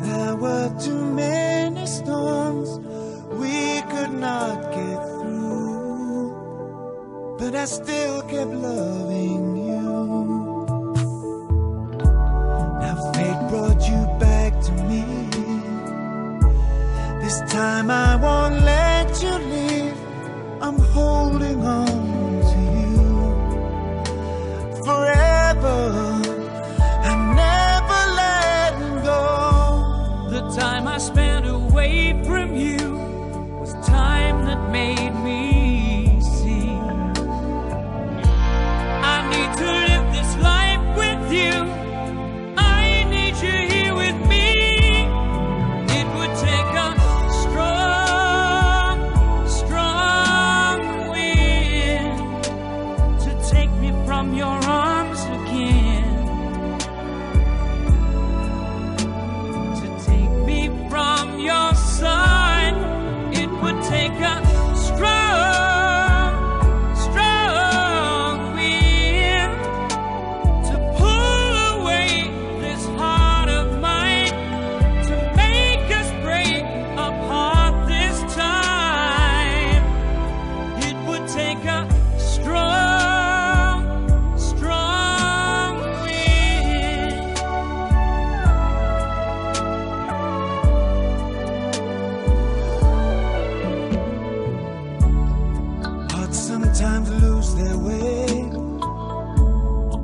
There were too many storms we could not get through, but I still kept loving you. Now fate brought you back to me. This time I won't let you leave. I'm holding on to you forever. I'm never letting go. The time I spent away from you was time that made me see I need to live this life with you. I need you here with me. It would take a strong, strong wind to take me from your arms again, to take me from your side. It would take a strong, strong wind to pull away this heart of mine, to make us break apart this time. It would take a strong, strong wind. Hearts sometimes lose their way,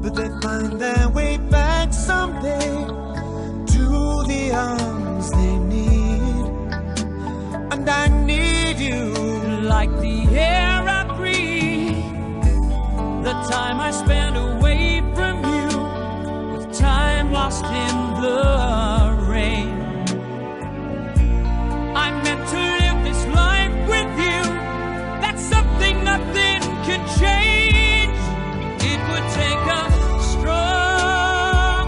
but they find their way back someday to the arms they need. And I need you Like the air I breathe, the time I spent away from you was time lost in the rain. I meant to live this life with you. That's something nothing could change. It would take a strong,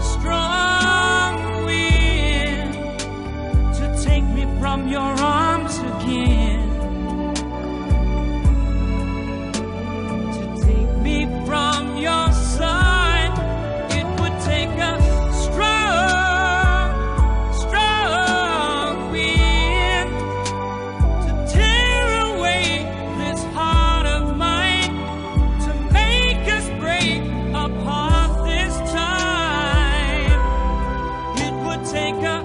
strong wind to take me from your arms again, to take me from your side. It would take a strong, strong wind to tear away this heart of mine, to make us break apart this time. It would take a